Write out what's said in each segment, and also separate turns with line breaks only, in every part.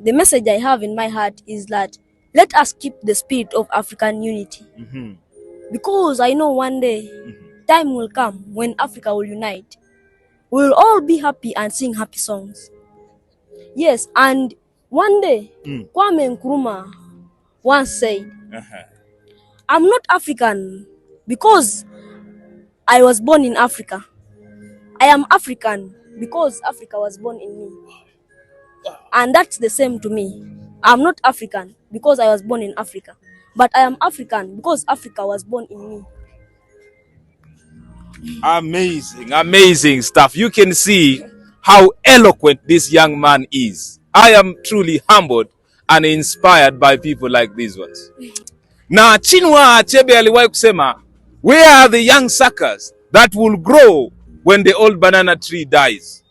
the message I have in my heart is that let us keep the spirit of African unity. Because I know one day, time will come when Africa will unite. We will all be happy and sing happy songs. Yes, and one day, Kwame Nkrumah once said, I'm not African because I was born in Africa. I am African because Africa was born in me. And that's the same to me. I'm not African because I was born in Africa. But I am African because Africa was born in me.
Amazing, amazing stuff. You can see how eloquent this young man is. I am truly humbled and inspired by people like these ones. Na Chinua Achebe aliwahi kusema, where are the young suckers that will grow when the old banana tree dies?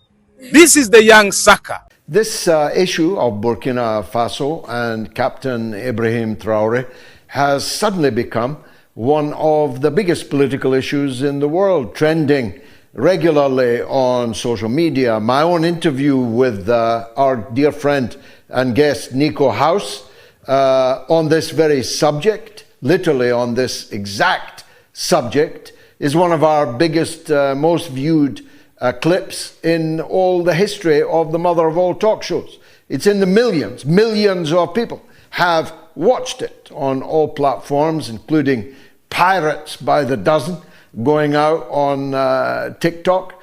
This is the young sucker.
This issue of Burkina Faso and Capt.Ibrahim Traore has suddenly become one of the biggest political issues in the world, trending regularly on social media. My own interview with our dear friend and guest Nico House on this very subject, literally on this exact subject, is one of our biggest, most viewed clips in all the history of the mother of all talk shows. It's in the millions. Millions of people have watched it on all platforms, including pirates by the dozen going out on TikTok,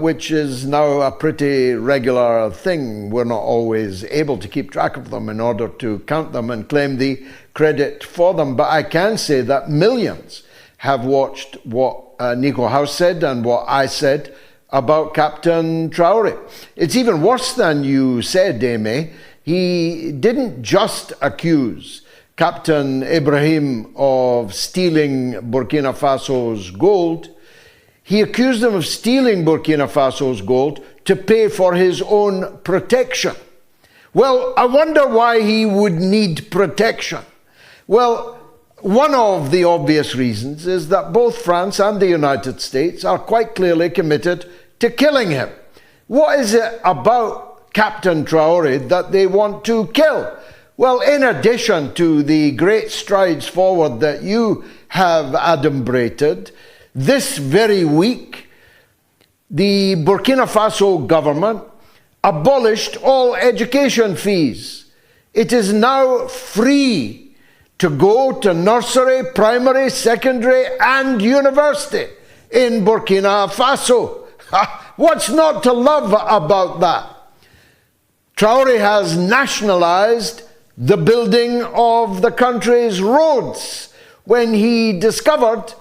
which is now a pretty regular thing. We're not always able to keep track of them in order to count them and claim the credit for them. But I can say that millions have watched what Nico House said and what I said about Captain Traore. It's even worse than you said, Amy. He didn't just accuse Capt.Ibrahim of stealing Burkina Faso's gold. He accused him of stealing Burkina Faso's gold to pay for his own protection. Well, I wonder why he would need protection. Well, one of the obvious reasons is that both France and the United States are quite clearly committed to killing him. What is it about Captain Traore that they want to kill? Well, in addition to the great strides forward that you have adumbrated, this very week, the Burkina Faso government abolished all education fees. It is now free to go to nursery, primary, secondary, and university in Burkina Faso. What's not to love about that? Traore has nationalized the building of the country's roads when he discovered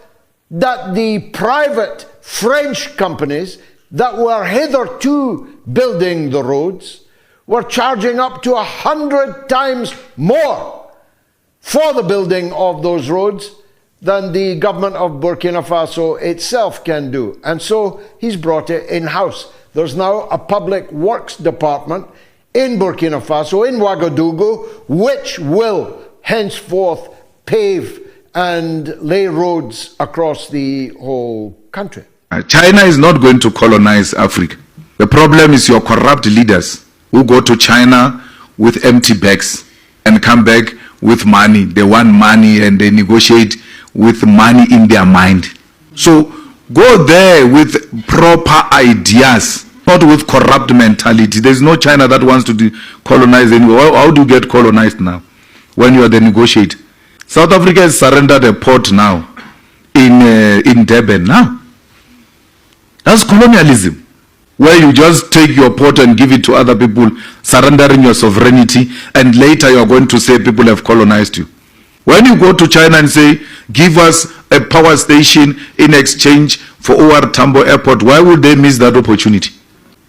that the private French companies that were hitherto building the roads were charging up to 100 times more for the building of those roads than the government of Burkina Faso itself can do. And so he's brought it in-house. There's now a public works department in Burkina Faso, in Ouagadougou, which will henceforth pave and lay roads across the whole country.
China is not going to colonize Africa. The problem is your corrupt leaders who go to China with empty bags and come back with money. They want money and they negotiate with money in their mind. So go there with proper ideas, not with corrupt mentality. There's no China that wants to colonize anywhere. How do you get colonized now when you are the negotiator? South Africa has surrendered a port now in Durban now. That's colonialism, where you just take your port and give it to other people, surrendering your sovereignty, and later you're going to say people have colonized you. When you go to China and say, give us a power station in exchange for OR Tambo Airport, why would they miss that opportunity?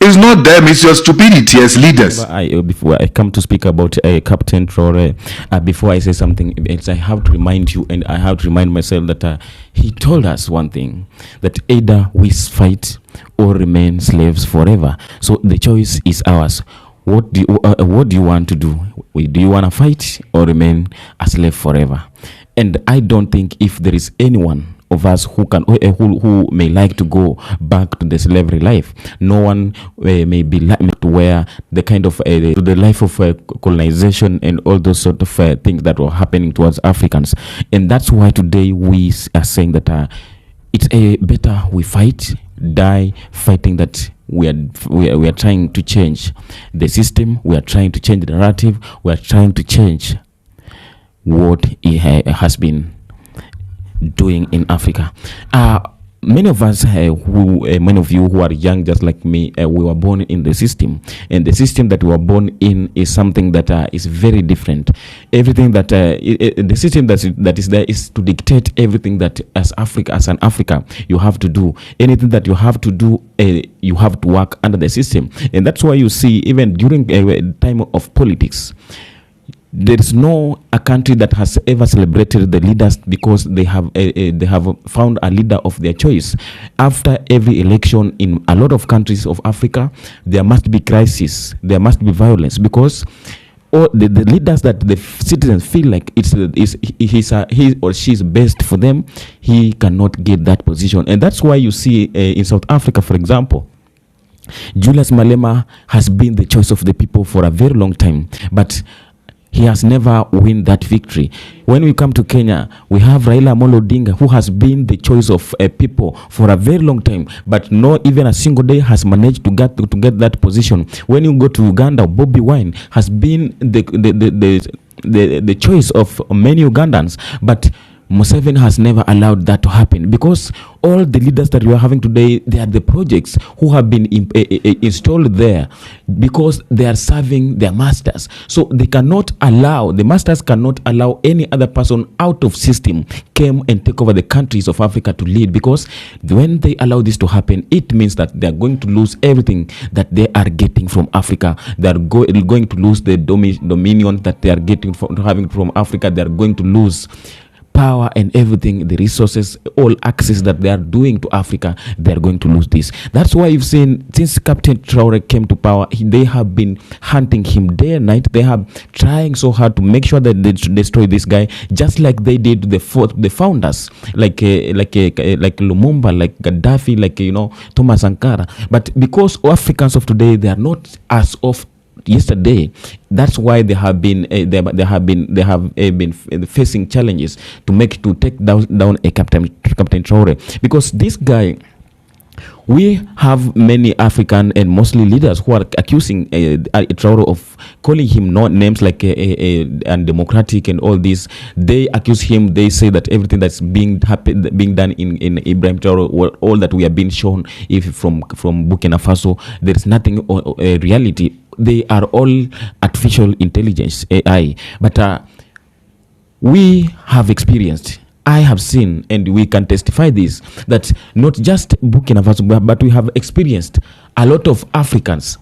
It's not them, it's your stupidity as leaders.
Before I come to speak about Captain Traore, before I say something else, I have to remind you and I have to remind myself that he told us one thing, that either we fight or remain slaves forever. So the choice is ours. What do you want to do? Do you want to fight or remain a slave forever? And I don't think if there is anyone of us who can who may like to go back to the slavery life. No one may be like to wear the kind of to the life of colonization and all those sort of things that were happening towards Africans. And that's why today we are saying that it's better we fight, die fighting, that we are trying to change the system, we are trying to change the narrative, we are trying to change what it has been doing in Africa. Many of us many of you who are young just like me, we were born in the system, and the system that we were born in is something that is very different. Everything that the system that is there is to dictate everything that as an Africa you have to do. Anything that you have to do, you have to work under the system. And that's why you see even during time of politics, there is no a country that has ever celebrated the leaders because they have found a leader of their choice. After every election in a lot of countries of Africa, there must be crisis, there must be violence, because all the leaders that the citizens feel like he or she is best for them, he cannot get that position. And that's why you see in South Africa, for example, Julius Malema has been the choice of the people for a very long time, but he has never won that victory. When we come to Kenya, we have Raila Amolo Odinga, who has been the choice of people for a very long time, but not even a single day has managed to get that position. When you go to Uganda, Bobby Wine has been the choice of many Ugandans, but Museveni has never allowed that to happen, because all the leaders that we are having today, they are the projects who have been installed there because they are serving their masters. So they cannot allow, the masters cannot allow any other person out of system come and take over the countries of Africa to lead, because when they allow this to happen, it means that they are going to lose everything that they are getting from Africa. They are going to lose the dominion that they are getting having from Africa. They are going to lose power and everything, the resources, all access that they are doing to Africa. They are going to lose this. That's why you've seen since Captain Traore came to power, they have been hunting him day and night. They have trying so hard to make sure that they destroy this guy, just like they did the founders, like Lumumba, like Gaddafi, like Thomas Sankara. But because Africans of today, they are not as of yesterday, that's why they have been facing challenges to take down a Captain Traore, because this guy, we have many African and mostly leaders who are accusing Traore of calling him names like undemocratic and all this. They accuse him. They say that everything that's being done in Ibrahim Traore, all that we have been shown, if from Burkina Faso, there is nothing reality. They are all artificial intelligence, AI. But we have experienced, I have seen, and we can testify this, that not just Burkina Faso, but we have experienced a lot of Africans,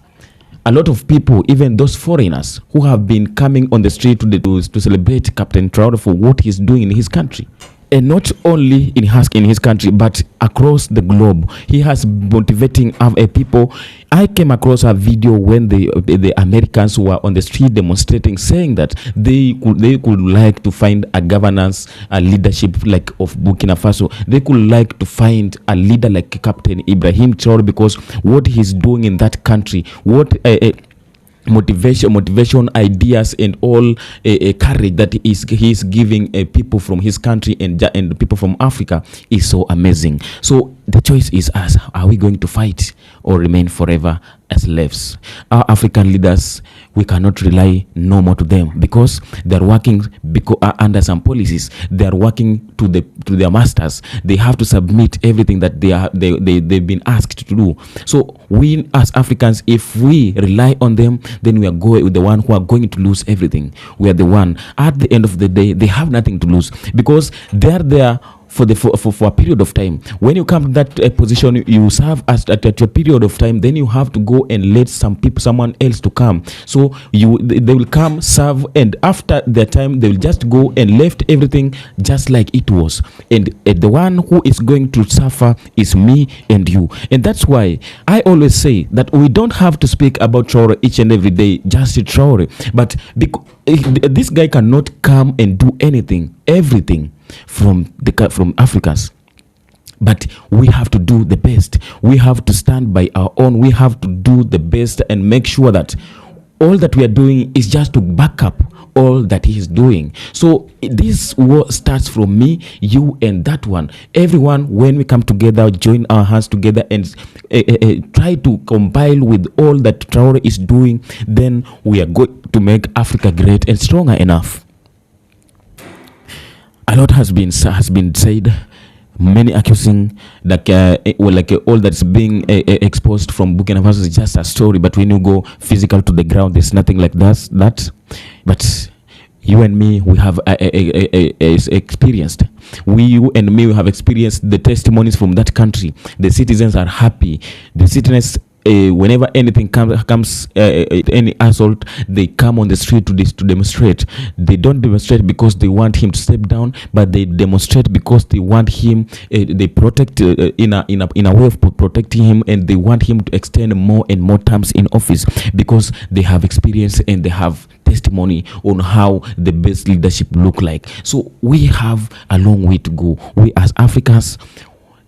a lot of people, even those foreigners who have been coming on the street to celebrate Captain Traore for what he's doing in his country. And not only in his country, but across the globe. He has motivating people. I came across a video when the Americans were on the street demonstrating, saying that they could like to find a governance, a leadership like of Burkina Faso. They could like to find a leader like Capt.Ibrahim Traore, because what he's doing in that country, what motivation, ideas, and all courage that he's giving people from his country and people from Africa is so amazing. So the choice is us. Are we going to fight or remain forever as slaves? Our African leaders, we cannot rely no more to them, because they're working under some policies. They're working to their masters. They have to submit everything that they've been asked to do. So we as Africans, if we rely on them, then we are the one who are going to lose everything. We are the one. At the end of the day, they have nothing to lose, because they're there for a period of time. When you come to that position, you serve at a period of time, then you have to go and let someone else to come. So they will come, serve, and after their time, they will just go and left everything just like it was. And the one who is going to suffer is me and you. And that's why I always say that we don't have to speak about Traore each and every day, just Traore. But this guy cannot come and do everything from Africans. But we have to do the best. We have to stand by our own. We have to do the best and make sure that all that we are doing is just to back up all that he is doing. So this war starts from me, you, and that one. Everyone, when we come together, join our hands together and try to compile with all that Traore is doing, then we are going to make Africa great and stronger enough. A lot has been said. Many accusing that all that's being exposed from Burkina Faso is just a story. But when you go physical to the ground, there's nothing like that. But you and me, we have experienced. You and me, we have experienced the testimonies from that country. The citizens are happy. The citizens, whenever anything comes any assault, they come on the street to demonstrate. They don't demonstrate because they want him to step down, but they demonstrate because they want him. They protect in a way of protecting him, and they want him to extend more and more terms in office because they have experience and they have testimony on how the best leadership look like. So we have a long way to go. We as Africans,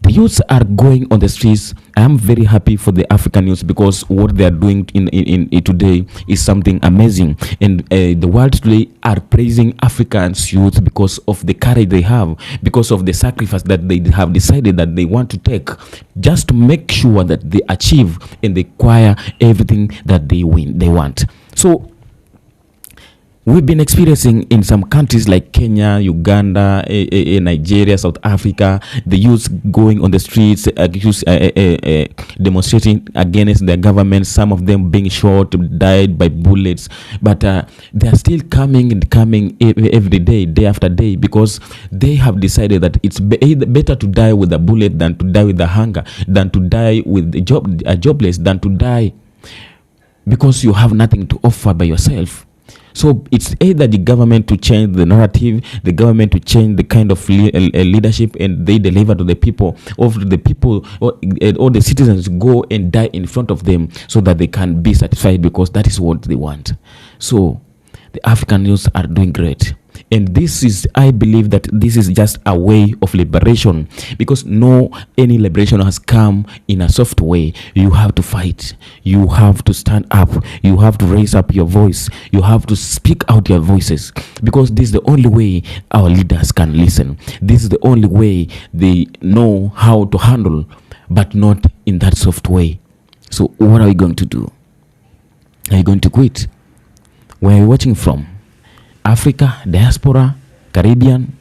the youths are going on the streets. I am very happy for the African youth because what they are doing in today is something amazing. And the world today are praising Africans youth because of the courage they have, because of the sacrifice that they have decided that they want to take, just to make sure that they achieve and they acquire everything that they want. So we've been experiencing in some countries like Kenya, Uganda, Nigeria, South Africa, the youth going on the streets, demonstrating against their government, some of them being shot, died by bullets. But they are still coming every day, day after day, because they have decided that it's better to die with a bullet than to die with the hunger, than to die with a jobless, than to die because you have nothing to offer by yourself. So it's either the government to change the narrative, the government to change the kind of leadership, and they deliver to the people, or the people or the citizens go and die in front of them so that they can be satisfied, because that is what they want. So the African youth are doing great. And this is, I believe that this is just a way of liberation, because any liberation has come in a soft way. You have to fight. You have to stand up. You have to raise up your voice. You have to speak out your voices, because this is the only way our leaders can listen. This is the only way they know how to handle, but not in that soft way. So what are you going to do? Are you going to quit? Where are you watching from? Africa, diaspora, Caribbean?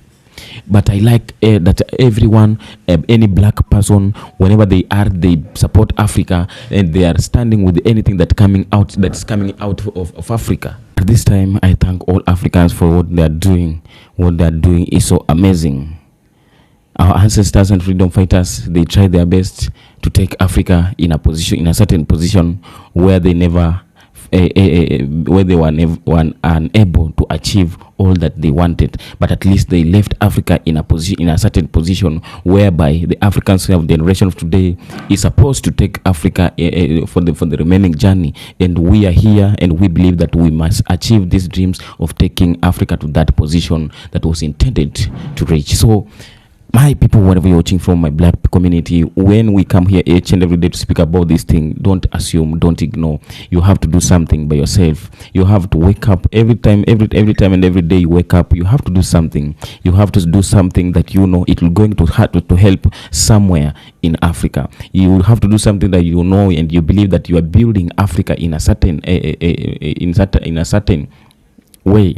But I like that everyone, any black person, whenever they support Africa, and they are standing with anything that's coming out of Africa. At this time, I thank all Africans for what they are doing. What they are doing is so amazing. Our ancestors and freedom fighters, they tried their best to take Africa in a certain position where they never where they were unable to achieve all that they wanted, but at least they left Africa in a certain position whereby the African generation of today is supposed to take Africa for the remaining journey. And we are here, and we believe that we must achieve these dreams of taking Africa to that position that was intended to reach. So my people, wherever you're watching from, my black community, when we come here each and every day to speak about this thing, don't assume, don't ignore. You have to do something by yourself. You have to wake up every time and every day you wake up. You have to do something. You have to do something that you know it will going to help somewhere in Africa. You will have to do something that you know and you believe that you are building Africa in a certain way.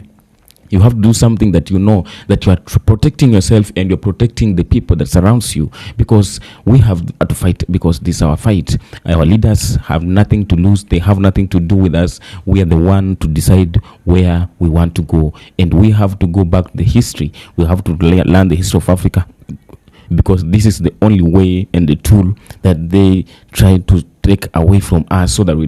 You have to do something that you know that you are protecting yourself and you're protecting the people that surrounds you, because we have to fight, because this is our fight. Our leaders have nothing to lose. They have nothing to do with us. We are the one to decide where we want to go, and we have to go back to the history. We have to learn the history of Africa, because this is the only way and the tool that they try to take away from us, so that we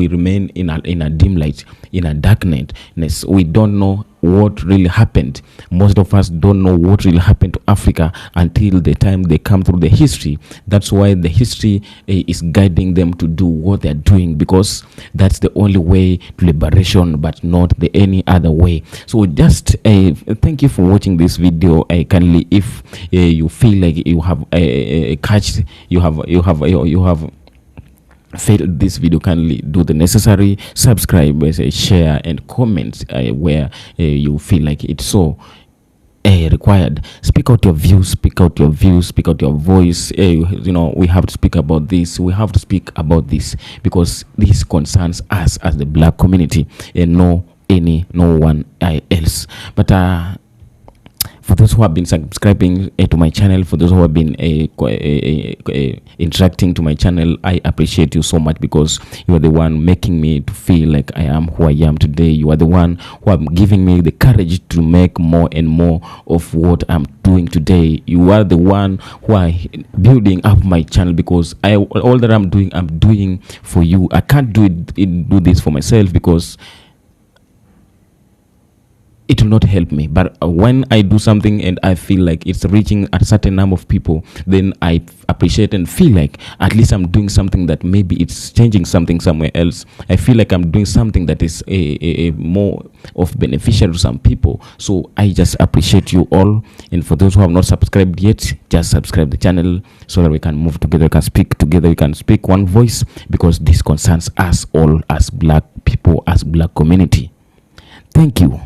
remain in a dim light, in a darkness. We don't know what really happened. Most of us don't know what really happened to Africa until the time they come through the history. That's why the history is guiding them to do what they're doing, because that's the only way to liberation, but not the any other way. So just thank you for watching this video. Kindly, if you feel like you have you have failed this video, kindly do the necessary subscribe, share and comment where you feel like it's so required. Speak out your views, speak out your views, speak out your voice. You know, we have to speak about this, we have to speak about this, because this concerns us as the black community and no one else. But for those who have been subscribing to my channel, for those who have been interacting to my channel, I appreciate you so much, because you are the one making me to feel like I am who I am today. You are the one who are giving me the courage to make more and more of what I'm doing today. You are the one who are building up my channel, because all that I'm doing for you. I can't do this for myself, because it will not help me. But when I do something and I feel like it's reaching a certain number of people, then I appreciate and feel like at least I'm doing something that maybe it's changing something somewhere else. I feel like I'm doing something that is a more of beneficial to some people. So I just appreciate you all. And for those who have not subscribed yet, just subscribe the channel so that we can move together, we can speak together, we can speak one voice, because this concerns us all as black people, as black community. Thank you.